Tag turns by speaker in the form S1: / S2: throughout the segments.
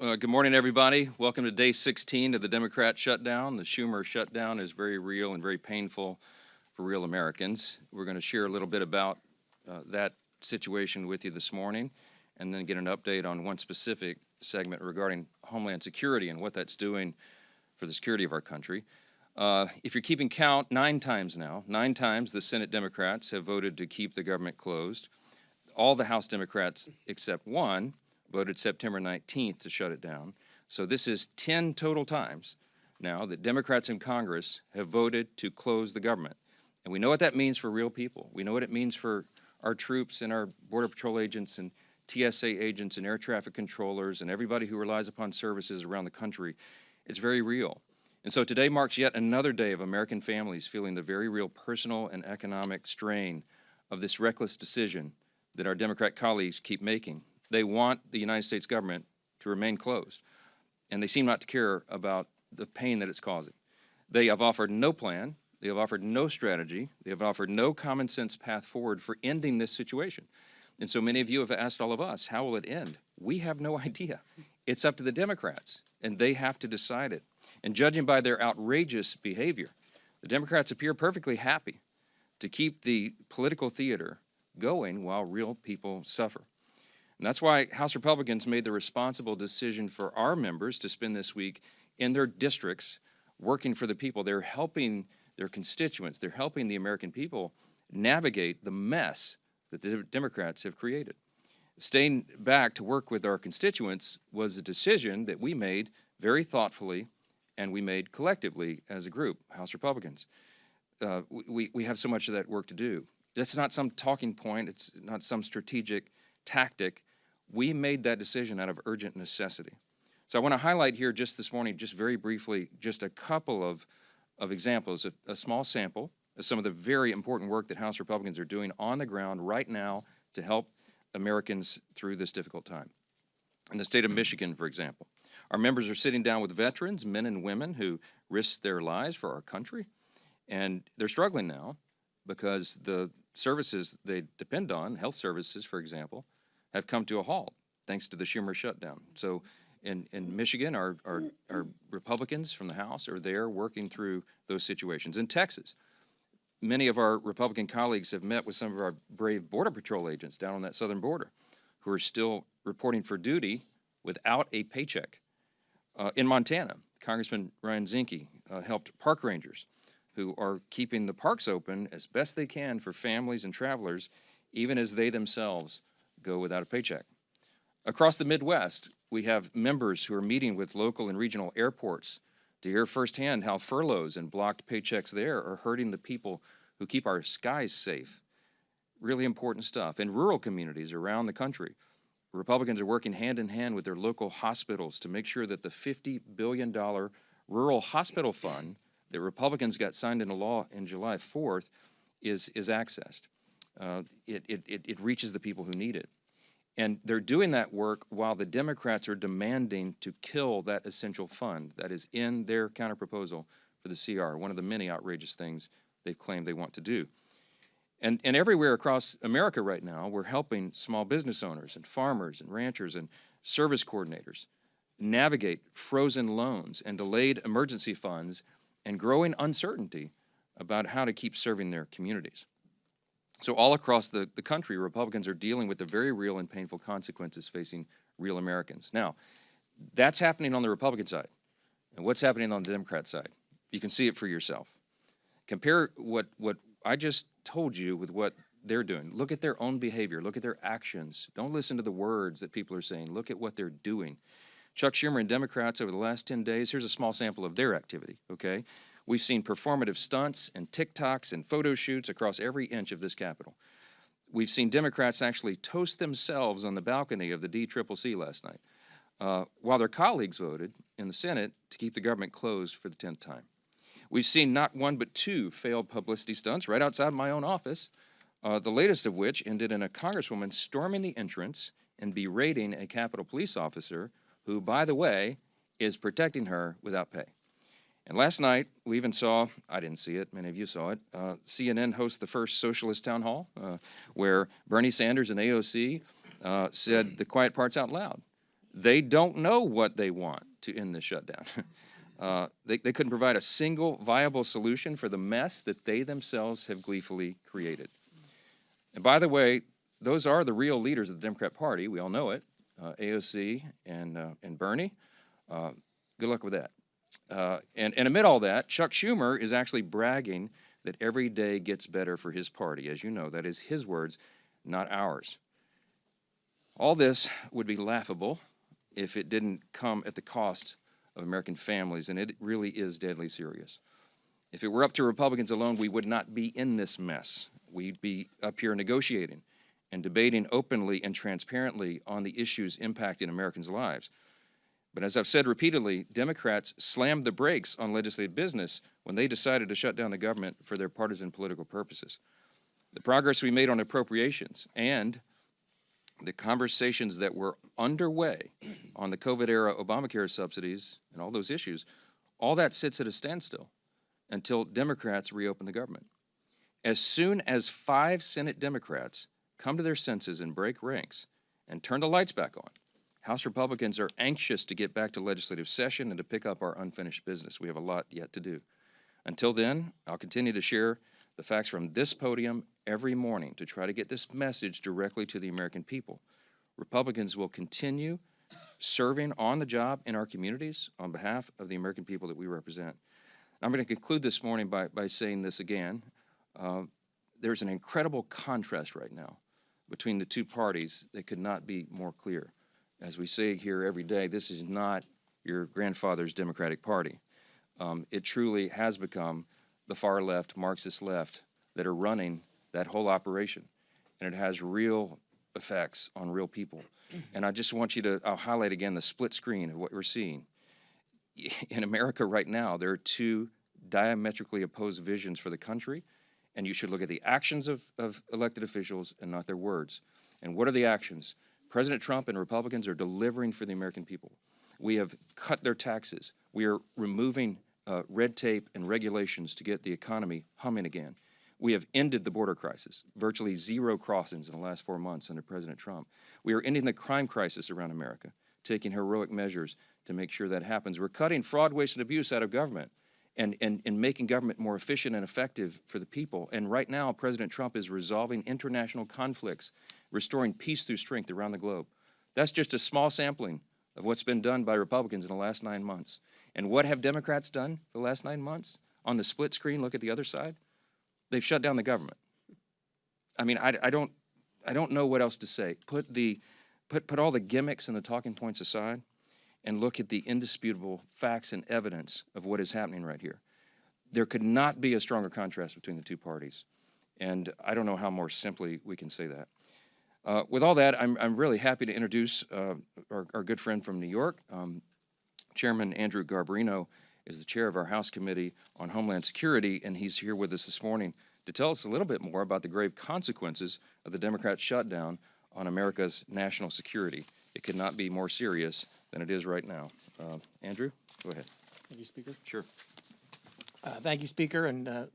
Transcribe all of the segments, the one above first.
S1: Good morning, everybody. Welcome to day 16 of the Democrat shutdown. The Schumer shutdown is very real and very painful for real Americans. We're going to share a little bit about that situation with you this morning, and then get an update on one specific segment regarding Homeland Security and what that's doing for the security of our country. If you're keeping count, 9 times the Senate Democrats have voted to keep the government closed. All the House Democrats except one voted September 19th to shut it down. So this is 10 total times now that Democrats in Congress have voted to close the government. And we know what that means for real people. We know what it means for our troops and our Border Patrol agents and TSA agents and air traffic controllers and everybody who relies upon services around the country. It's very real. And so today marks yet another day of American families feeling the very real personal and economic strain of this reckless decision that our Democrat colleagues keep making. They want the United States government to remain closed, and they seem not to care about the pain that it's causing. They have offered no plan. They have offered no strategy. They have offered no common sense path forward for ending this situation. And so many of you have asked all of us, how will it end? We have no idea. It's up to the Democrats, and they have to decide it. And judging by their outrageous behavior, the Democrats appear perfectly happy to keep the political theater going while real people suffer. And that's why House Republicans made the responsible decision for our members to spend this week in their districts working for the people. They're helping their constituents. They're helping the American people navigate the mess that the Democrats have created. Staying back to work with our constituents was a decision that we made very thoughtfully, and we made collectively as a group, House Republicans. We have so much of that work to do. That's not some talking point. It's not some strategic tactic. We made that decision out of urgent necessity. So I want to highlight here just this morning, just very briefly, just a couple of examples, a small sample of some of the very important work that House Republicans are doing on the ground right now to help Americans through this difficult time. In the state of Michigan, for example, our members are sitting down with veterans, men and women who risked their lives for our country, and they're struggling now because the services they depend on, health services, for example, have come to a halt thanks to the Schumer shutdown. So in Michigan, our Republicans from the House are there working through those situations. In Texas, many of our Republican colleagues have met with some of our brave Border Patrol agents down on that southern border who are still reporting for duty without a paycheck. In Montana, Congressman Ryan Zinke helped park rangers who are keeping the parks open as best they can for families and travelers, even as they themselves go without a paycheck. Across the Midwest, we have members who are meeting with local and regional airports to hear firsthand how furloughs and blocked paychecks there are hurting the people who keep our skies safe. Really important stuff. In rural communities around the country, Republicans are working hand in hand with their local hospitals to make sure that the $50 billion rural hospital fund that Republicans got signed into law in July 4th is accessed. It reaches the people who need it. And they're doing that work while the Democrats are demanding to kill that essential fund that is in their counterproposal for the CR, one of the many outrageous things they've claimed they want to do. And everywhere across America right now, we're helping small business owners and farmers and ranchers and service coordinators navigate frozen loans and delayed emergency funds and growing uncertainty about how to keep serving their communities. So all across the country, Republicans are dealing with the very real and painful consequences facing real Americans. Now, that's happening on the Republican side. And what's happening on the Democrat side? You can see it for yourself. Compare what I just told you with what they're doing. Look at their own behavior. Look at their actions. Don't listen to the words that people are saying. Look at what they're doing. Chuck Schumer and Democrats over the last 10 days, here's a small sample of their activity, okay? We've seen performative stunts and TikToks and photo shoots across every inch of this Capitol. We've seen Democrats actually toast themselves on the balcony of the DCCC last night, while their colleagues voted in the Senate to keep the government closed for the 10th time. We've seen not one but 2 failed publicity stunts right outside my own office, the latest of which ended in a congresswoman storming the entrance and berating a Capitol police officer who, by the way, is protecting her without pay. And last night, we even saw, I didn't see it, many of you saw it, CNN host the first socialist town hall where Bernie Sanders and AOC said the quiet parts out loud. They don't know what they want to end the shutdown. They couldn't provide a single viable solution for the mess that they themselves have gleefully created. And by the way, those are the real leaders of the Democrat Party. We all know it, AOC and Bernie. Good luck with that. And amid all that, Chuck Schumer is actually bragging that every day gets better for his party. As you know, that is his words, not ours. All this would be laughable if it didn't come at the cost of American families, and it really is deadly serious. If it were up to Republicans alone, we would not be in this mess. We'd be up here negotiating and debating openly and transparently on the issues impacting Americans' lives. But as I've said repeatedly, Democrats slammed the brakes on legislative business when they decided to shut down the government for their partisan political purposes. The progress we made on appropriations and the conversations that were underway on the COVID-era Obamacare subsidies and all those issues, all that sits at a standstill until Democrats reopen the government. As soon as 5 Senate Democrats come to their senses and break ranks and turn the lights back on, House Republicans are anxious to get back to legislative session and to pick up our unfinished business. We have a lot yet to do. Until then, I'll continue to share the facts from this podium every morning to try to get this message directly to the American people. Republicans will continue serving on the job in our communities on behalf of the American people that we represent. I'm going to conclude this morning by saying this again. There's an incredible contrast right now between the two parties that could not be more clear. As we say here every day, this is not your grandfather's Democratic Party. It truly has become the far left, Marxist left, that are running that whole operation. And it has real effects on real people. And I just want you to, I'll highlight again the split screen of what we're seeing. In America right now, there are two diametrically opposed visions for the country, and you should look at the actions of elected officials and not their words. And what are the actions? President Trump and Republicans are delivering for the American people. We have cut their taxes. We are removing red tape and regulations to get the economy humming again. We have ended the border crisis, virtually 0 crossings in the last 4 months under President Trump. We are ending the crime crisis around America, taking heroic measures to make sure that happens. We're cutting fraud, waste, and abuse out of government and making government more efficient and effective for the people. And right now, President Trump is resolving international conflicts, restoring peace through strength around the globe. That's just a small sampling of what's been done by Republicans in the last 9 months. And what have Democrats done the last 9 months? On the split screen, look at the other side. They've shut down the government. I mean, I don't know what else to say. Put all the gimmicks and the talking points aside and look at the indisputable facts and evidence of what is happening right here. There could not be a stronger contrast between the two parties. And I don't know how more simply we can say that. With all that, I'm really happy to introduce our good friend from New York. Chairman Andrew Garbarino is the chair of our House Committee on Homeland Security, and he's here with us this morning to tell us a little bit more about the grave consequences of the Democrat shutdown on America's national security. It could not be more serious than it is right now. Andrew, go ahead.
S2: Thank you, Speaker.
S1: Sure.
S2: Thank you, Speaker, and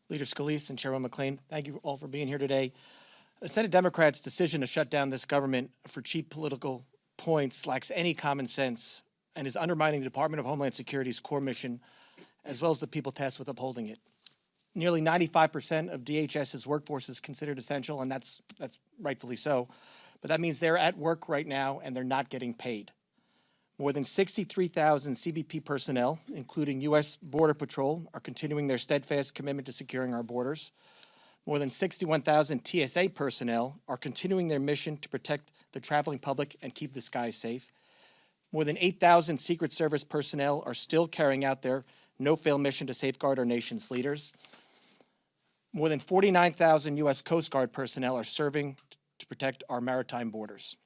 S2: Leader Scalise and Chairman McClain. Thank you all for being here today. The Senate Democrats' decision to shut down this government for cheap political points lacks any common sense and is undermining the Department of Homeland Security's core mission, as well as the people tasked with upholding it. Nearly 95% of DHS's workforce is considered essential, and that's rightfully so. But that means they're at work right now, and they're not getting paid. More than 63,000 CBP personnel, including U.S. Border Patrol, are continuing their steadfast commitment to securing our borders. More than 61,000 TSA personnel are continuing their mission to protect the traveling public and keep the skies safe. More than 8,000 Secret Service personnel are still carrying out their no-fail mission to safeguard our nation's leaders. More than 49,000 U.S. Coast Guard personnel are serving to protect our maritime borders.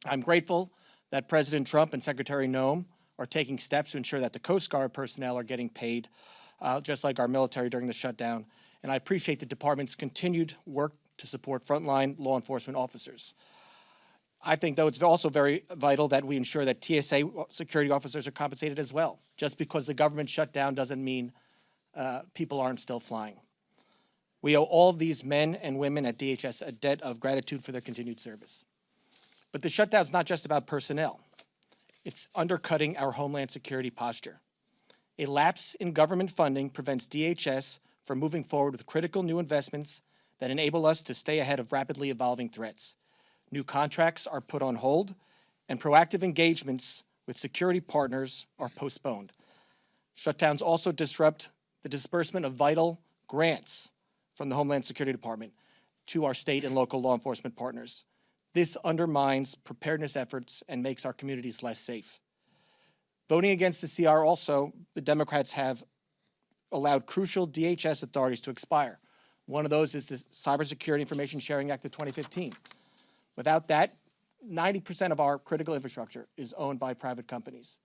S2: I'm grateful that President Trump and Secretary Noem are taking steps to ensure that the Coast Guard personnel are getting paid, just like our military during the shutdown. And I appreciate the department's continued work to support frontline law enforcement officers. I think, though, it's also very vital that we ensure that TSA security officers are compensated as well. Just because the government shut down doesn't mean people aren't still flying. We owe all of these men and women at DHS a debt of gratitude for their continued service. But the shutdown is not just about personnel. It's undercutting our homeland security posture. A lapse in government funding prevents DHS from moving forward with critical new investments that enable us to stay ahead of rapidly evolving threats. New contracts are put on hold, and proactive engagements with security partners are postponed. Shutdowns also disrupt the disbursement of vital grants from the Homeland Security Department to our state and local law enforcement partners. This undermines preparedness efforts and makes our communities less safe. Voting against the CR also, the Democrats have allowed crucial DHS authorities to expire. One of those is the Cybersecurity Information Sharing Act of 2015. Without that, 90% of our critical infrastructure is owned by private companies.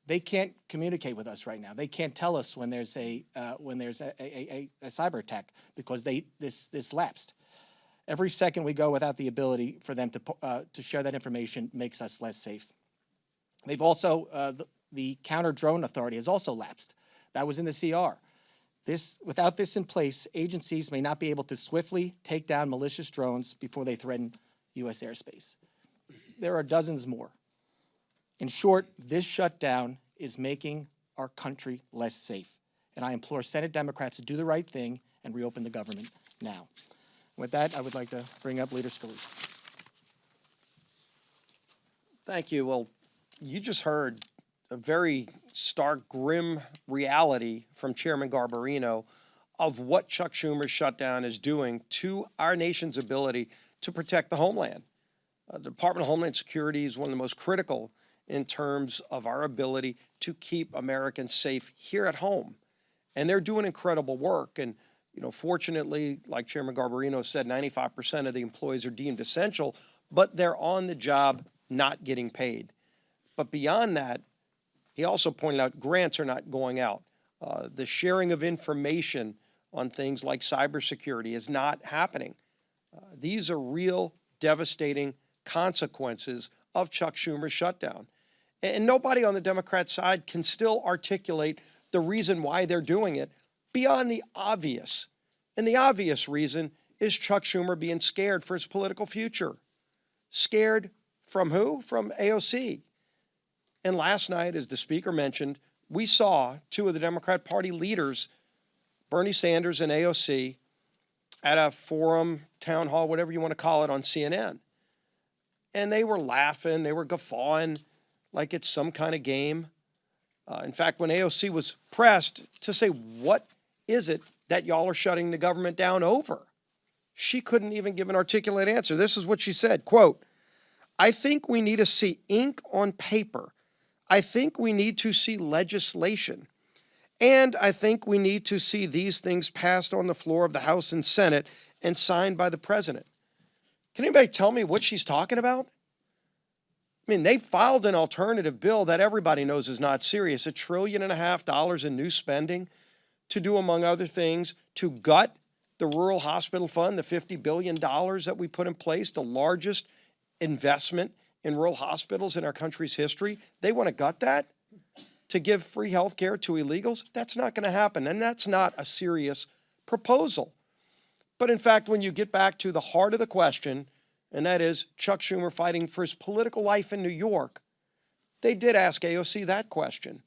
S2: They can't communicate with us right now. They can't tell us when there's a cyber attack because this lapsed. Every second we go without the ability for them to share that information makes us less safe. They've also the counter drone authority has also lapsed. That was in the CR. Without this in place, agencies may not be able to swiftly take down malicious drones before they threaten U.S. airspace. There are dozens more. In short, this shutdown is making our country less safe. And I implore Senate Democrats to do the right thing and reopen the government now. With that, I would like to bring up Leader Scalise.
S3: Thank you. Well, you just heard a very stark, grim reality from Chairman Garbarino of what Chuck Schumer's shutdown is doing to our nation's ability to protect the homeland. The Department of Homeland Security is one of the most critical in terms of our ability to keep Americans safe here at home. And they're doing incredible work. And, you know, fortunately, like Chairman Garbarino said, 95% of the employees are deemed essential, but they're on the job not getting paid. But beyond that, he also pointed out grants are not going out. The sharing of information on things like cybersecurity is not happening. These are real devastating consequences of Chuck Schumer's shutdown. And nobody on the Democrat side can still articulate the reason why they're doing it beyond the obvious. And the obvious reason is Chuck Schumer being scared for his political future. Scared from who? From AOC. And last night, as the speaker mentioned, we saw two of the Democrat Party leaders, Bernie Sanders and AOC, at a forum, town hall, whatever you want to call it, on CNN. And they were laughing, they were guffawing like it's some kind of game. In fact, when AOC was pressed to say, what is it that y'all are shutting the government down over? She couldn't even give an articulate answer. This is what she said, quote, "I think we need to see ink on paper. I think we need to see legislation. And I think we need to see these things passed on the floor of the House and Senate and signed by the president." Can anybody tell me what she's talking about? I mean, they filed an alternative bill that everybody knows is not serious, $1.5 trillion in new spending to do, among other things, to gut the rural hospital fund, the $50 billion that we put in place, the largest investment in rural hospitals in our country's history. They want to gut that to give free health care to illegals. That's not going to happen, and that's not a serious proposal. But in fact, when you get back to the heart of the question, and that is Chuck Schumer fighting for his political life in New York, they did ask AOC that question.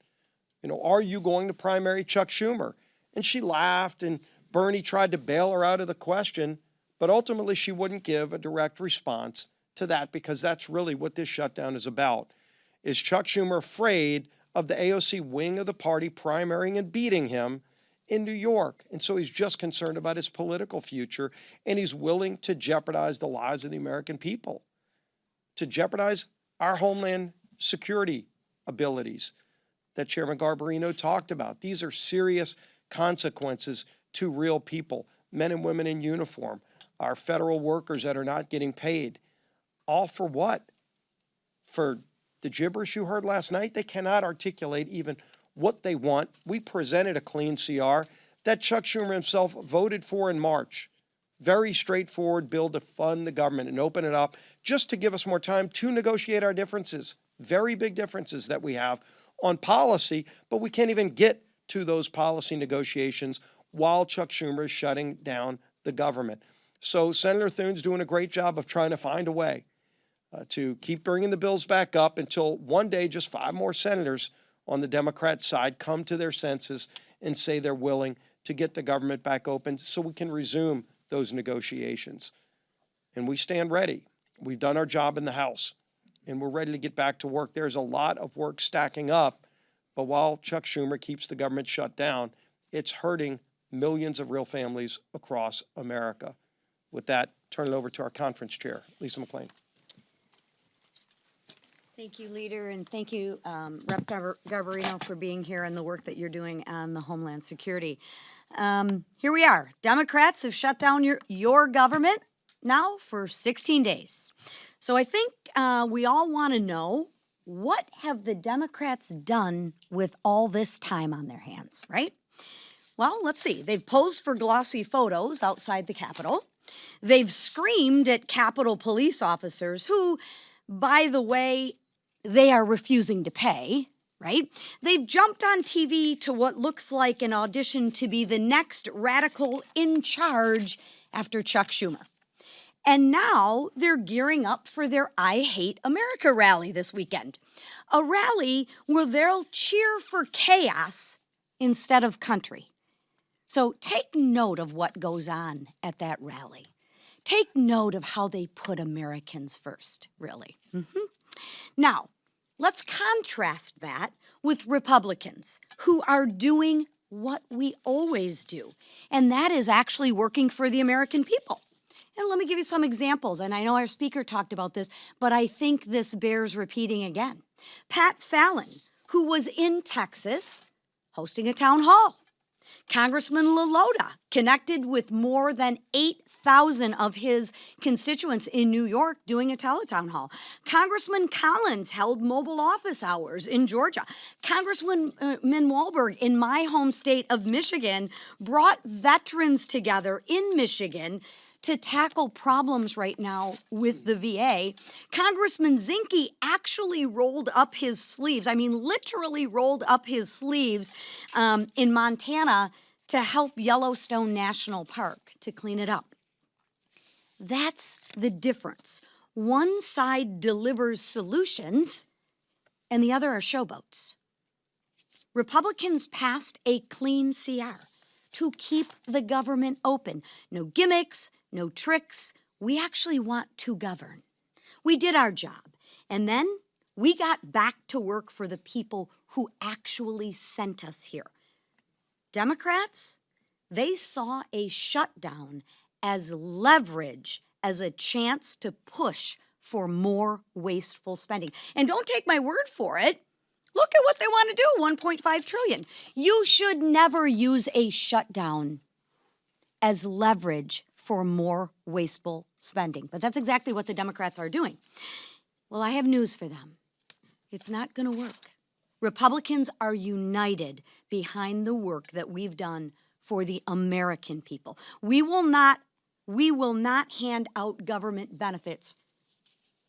S3: You know, are you going to primary Chuck Schumer? And she laughed, and Bernie tried to bail her out of the question, but ultimately she wouldn't give a direct response to that, because that's really what this shutdown is about. Is Chuck Schumer afraid of the AOC wing of the party primarying and beating him in New York? And so he's just concerned about his political future, and he's willing to jeopardize the lives of the American people, to jeopardize our homeland security abilities that Chairman Garbarino talked about. These are serious consequences to real people, men and women in uniform, our federal workers that are not getting paid. All for what? For the gibberish you heard last night? They cannot articulate even what they want. We presented a clean CR that Chuck Schumer himself voted for in March. Very straightforward bill to fund the government and open it up just to give us more time to negotiate our differences. Very big differences that we have on policy, but we can't even get to those policy negotiations while Chuck Schumer is shutting down the government. So Senator Thune's doing a great job of trying to find a way. to keep bringing the bills back up until one day just 5 more senators on the Democrat side come to their senses and say they're willing to get the government back open so we can resume those negotiations. And we stand ready. We've done our job in the House, and we're ready to get back to work. There's a lot of work stacking up, but while Chuck Schumer keeps the government shut down, it's hurting millions of real families across America. With that, turn it over to our conference chair, Lisa McClain.
S4: Thank you, Leader, and thank you, Rep. Garbarino, for being here and the work that you're doing on the Homeland Security. Here we are. Democrats have shut down your government now for 16 days. So I think we all want to know, what have the Democrats done with all this time on their hands, right? Well, let's see. They've posed for glossy photos outside the Capitol. They've screamed at Capitol police officers who, by the way, they are refusing to pay, right? They've jumped on TV to what looks like an audition to be the next radical in charge after Chuck Schumer. And now they're gearing up for their I Hate America rally this weekend. A rally where they'll cheer for chaos instead of country. So take note of what goes on at that rally. Take note of how they put Americans first, really. Now, let's contrast that with Republicans who are doing what we always do, and that is actually working for the American people. And let me give you some examples, and I know our speaker talked about this, but I think this bears repeating again. Pat Fallon, who was in Texas hosting a town hall. Congressman LaLota connected with more than 8,000 of his constituents in New York doing a teletown hall. Congressman Collins held mobile office hours in Georgia. Congressman Walberg in my home state of Michigan brought veterans together in Michigan to tackle problems right now with the VA. Congressman Zinke actually rolled up his sleeves, I mean literally rolled up his sleeves in Montana to help Yellowstone National Park to clean it up. That's the difference. One side delivers solutions and the other are showboats. Republicans passed a clean CR to keep the government open. No gimmicks, no tricks. We actually want to govern. We did our job. And then we got back to work for the people who actually sent us here. Democrats, they saw a shutdown as leverage, as a chance to push for more wasteful spending. And don't take my word for it. Look at what they want to do, $1.5 trillion. You should never use a shutdown as leverage for more wasteful spending. But that's exactly what the Democrats are doing. Well, I have news for them. It's not going to work. Republicans are united behind the work that we've done for the American people. We will not hand out government benefits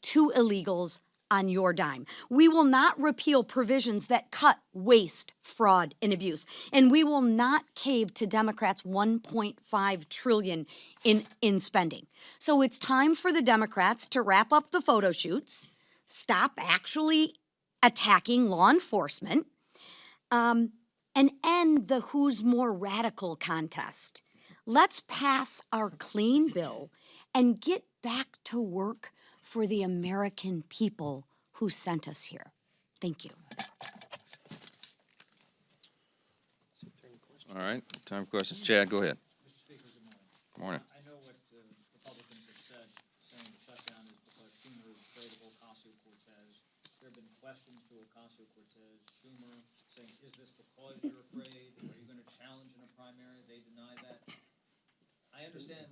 S4: to illegals on your dime. We will not repeal provisions that cut waste, fraud, and abuse. And we will not cave to Democrats' $1.5 trillion in spending. So it's time for the Democrats to wrap up the photo shoots, stop actually attacking law enforcement, and end the who's more radical contest. Let's pass our clean bill and get back to work for the American people who sent us here. Thank you.
S1: All right, time for questions. Chad, go ahead.
S5: Mr. Speaker, good
S1: Morning.
S5: morning. I know what Republicans have said, saying the shutdown is because Schumer is afraid of Ocasio-Cortez. There have been questions to Ocasio-Cortez. Schumer saying, is this because you're afraid? Are you going to challenge in a primary? They deny that. I understand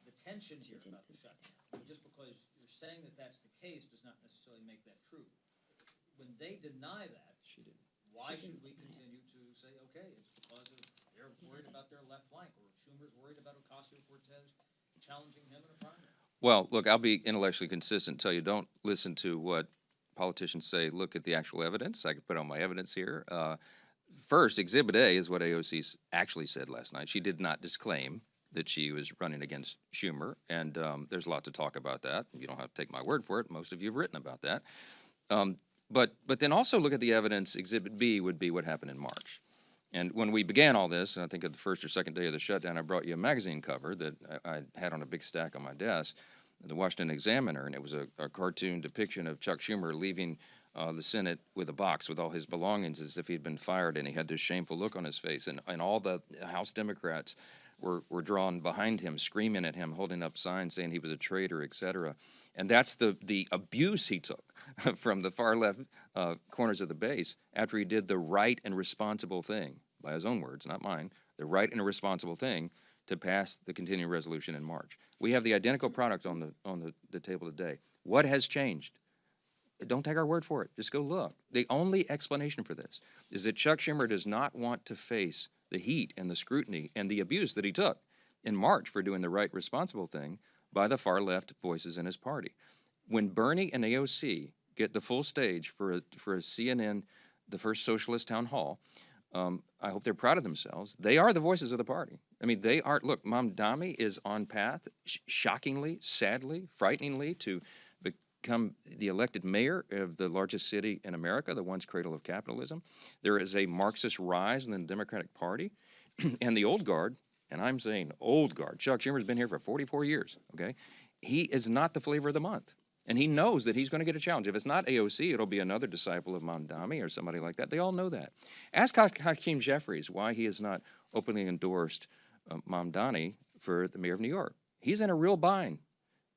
S5: the tension here about the shutdown. But just because you're saying that that's the case does not necessarily make that true. When they deny that, why should we continue to say, okay, it's because they're worried about their left flank, or Schumer's worried about Ocasio-Cortez challenging him in a primary?
S1: Well, look, I'll be intellectually consistent and tell you don't listen to what politicians say. Look at the actual evidence. I can put on my evidence here. First, Exhibit A is what AOC actually said last night. She did not disclaim that she was running against Schumer, and there's lots of talk about that. You don't have to take my word for it. Most of you have written about that. But then also look at the evidence. Exhibit B would be what happened in March. And when we began all this, and I think at the first or second day of the shutdown, I brought you a magazine cover that I had on a big stack on my desk, the Washington Examiner, and it was a cartoon depiction of Chuck Schumer leaving the Senate with a box with all his belongings as if he'd been fired, and he had this shameful look on his face. And all the House Democrats were drawn behind him, screaming at him, holding up signs saying he was a traitor, et cetera. And that's the abuse he took from the far left corners of the base after he did the right and responsible thing, by his own words, not mine, the right and responsible thing to pass the continuing resolution in March. We have the identical product on the table today. What has changed? Don't take our word for it. Just go look. The only explanation for this is that Chuck Schumer does not want to face the heat and the scrutiny and the abuse that he took in March for doing the right, responsible thing by the far left voices in his party. When Bernie and AOC get the full stage for a CNN, the first socialist town hall, I hope they're proud of themselves. They are the voices of the party. I mean, they are. Look, Mamdani is on path, shockingly, sadly, frighteningly, to become the elected mayor of the largest city in America, the once cradle of capitalism. There is a Marxist rise in the Democratic Party, and the old guard, and I'm saying old guard, Chuck Schumer's been here for 44 years, okay? He is not the flavor of the month. And he knows that he's going to get a challenge. If it's not AOC, it'll be another disciple of Mamdani or somebody like that. They all know that. Ask Hakeem Jeffries why he has not openly endorsed Mamdani for the mayor of New York. He's in a real bind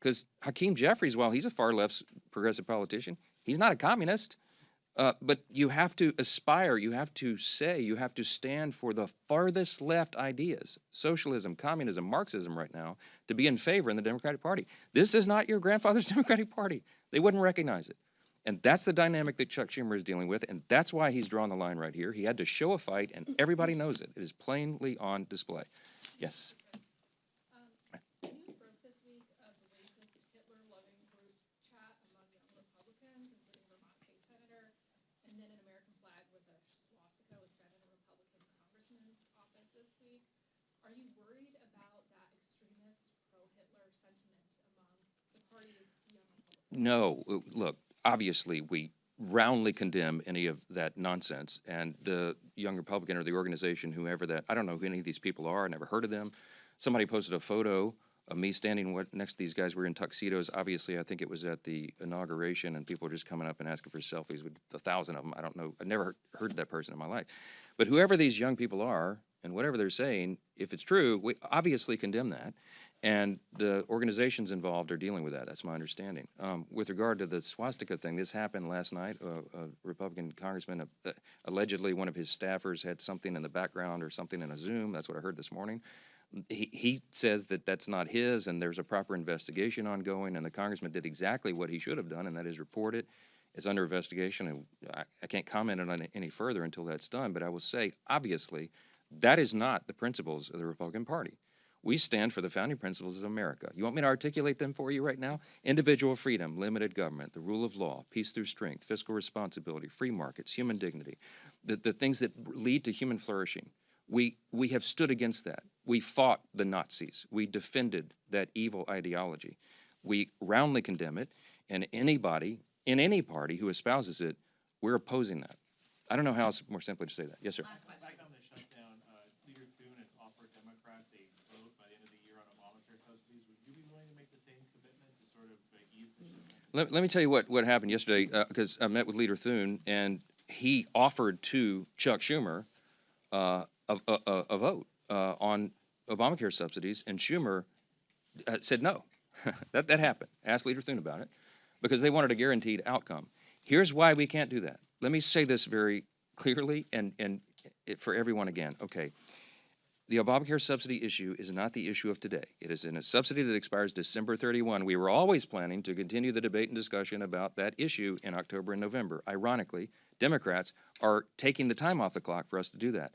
S1: because Hakeem Jeffries, while he's a far left progressive politician, he's not a communist. But you have to aspire, you have to say, you have to stand for the farthest left ideas, socialism, communism, Marxism right now, to be in favor in the Democratic Party. This is not your grandfather's Democratic Party. They wouldn't recognize it. And that's the dynamic that Chuck Schumer is dealing with, and that's why he's drawn the line right here. He had to show a fight, and everybody knows it. It is plainly on display. Yes?
S6: News broke this week of the racist Hitler-loving group chat among young Republicans, including Vermont State Senator, and then an American flag with a swastika was found in a Republican congressman's office this week. Are you worried about that extremist pro-Hitler sentiment among the party's young Republicans?
S1: No. Look, obviously, we roundly condemn any of that nonsense. And the Young Republican or the organization, whoever that, I don't know who any of these people are, I never heard of them. Somebody posted a photo of me standing next to these guys. We're in tuxedos. Obviously, I think it was at the inauguration, and people were just coming up and asking for selfies with 1,000 of them. I don't know. I never heard of that person in my life. But whoever these young people are, and whatever they're saying, if it's true, we obviously condemn that. And the organizations involved are dealing with that. That's my understanding. With regard to the swastika thing, this happened last night. A Republican congressman, allegedly one of his staffers had something in the background or something in a Zoom. That's what I heard this morning. He says that that's not his, and there's a proper investigation ongoing, and the congressman did exactly what he should have done, and that is report it. It's under investigation, and I can't comment on it any further until that's done, but I will say, obviously, that is not the principles of the Republican Party. We stand for the founding principles of America. You want me to articulate them for you right now? Individual freedom, limited government, the rule of law, peace through strength, fiscal responsibility, free markets, human dignity, the things that lead to human flourishing. We have stood against that. We fought the Nazis. We defended that evil ideology. We roundly condemn it, and anybody in any party who espouses it, we're opposing that. I don't know how else more simply to say that. Yes, sir.
S7: Back on the shutdown, Leader Thune has offered Democrats a vote by the end of the year on Obamacare subsidies. Would you be willing to make the same commitment to sort of ease the shutdown?
S1: Let me tell you what happened yesterday, because I met with Leader Thune, and he offered to Chuck Schumer a vote on Obamacare subsidies, and Schumer said no. that happened. Asked Leader Thune about it, because they wanted a guaranteed outcome. Here's why we can't do that. Let me say this very clearly and for everyone again. Okay, the Obamacare subsidy issue is not the issue of today. It is in a subsidy that expires December 31. We were always planning to continue the debate and discussion about that issue in October and November. Ironically, Democrats are taking the time off the clock for us to do that.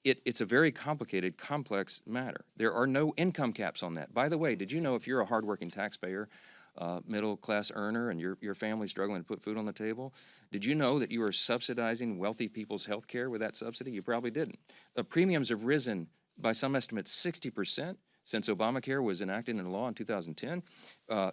S1: It's a very complicated, complex matter. There are no income caps on that. By the way, did you know if you're a hardworking taxpayer, middle-class earner, and your family's struggling to put food on the table, did you know that you are subsidizing wealthy people's health care with that subsidy? You probably didn't. Premiums have risen by some estimates 60% since Obamacare was enacted into law in 2010.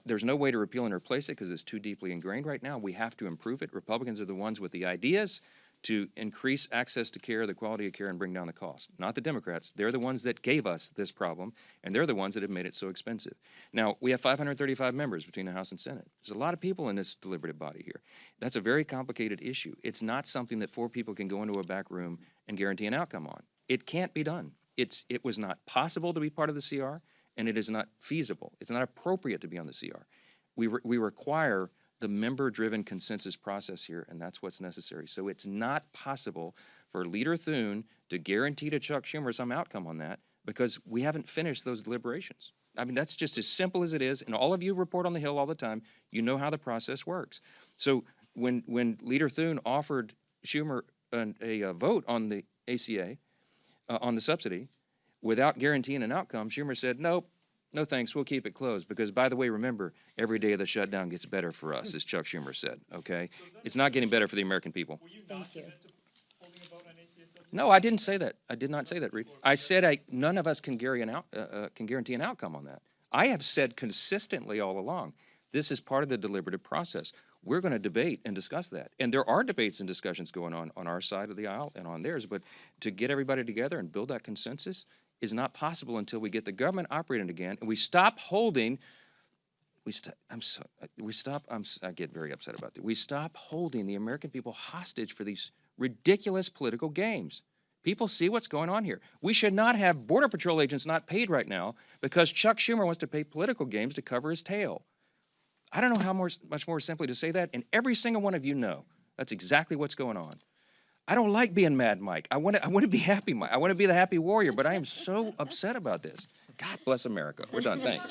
S1: There's no way to repeal and replace it because it's too deeply ingrained right now. We have to improve it. Republicans are the ones with the ideas to increase access to care, the quality of care, and bring down the cost. Not the Democrats. They're the ones that gave us this problem, and they're the ones that have made it so expensive. Now, we have 535 members between the House and Senate. There's a lot of people in this deliberative body here. That's a very complicated issue. It's not something that 4 people can go into a back room and guarantee an outcome on. It can't be done. It was not possible to be part of the CR, and it is not feasible. It's not appropriate to be on the CR. We require the member-driven consensus process here, and that's what's necessary. So it's not possible for Leader Thune to guarantee to Chuck Schumer some outcome on that because we haven't finished those deliberations. I mean, that's just as simple as it is, and all of you report on the Hill all the time. You know how the process works. So when Leader Thune offered Schumer a vote on the ACA, on the subsidy, without guaranteeing an outcome, Schumer said, nope, no thanks, we'll keep it closed. Because, by the way, remember, every day of the shutdown gets better for us, as Chuck Schumer said, okay? It's not getting better for the American people.
S7: Will you not commit to holding a vote on ACA subsidies?
S1: No, I didn't say that. I did not say that, Reed. I said none of us can guarantee an outcome on that. I have said consistently all along, this is part of the deliberative process. We're going to debate and discuss that. And there are debates and discussions going on our side of the aisle and on theirs, but to get everybody together and build that consensus is not possible until we get the government operating again and we stop holding, I get very upset about that. We stop holding the American people hostage for these ridiculous political games. People see what's going on here. We should not have Border Patrol agents not paid right now because Chuck Schumer wants to play political games to cover his tail. I don't know how much more simply to say that, and every single one of you know that's exactly what's going on. I don't like being Mad Mike. I want to be happy Mike. I want to be the happy warrior, but I am so upset about this. God bless America. We're done. Thanks.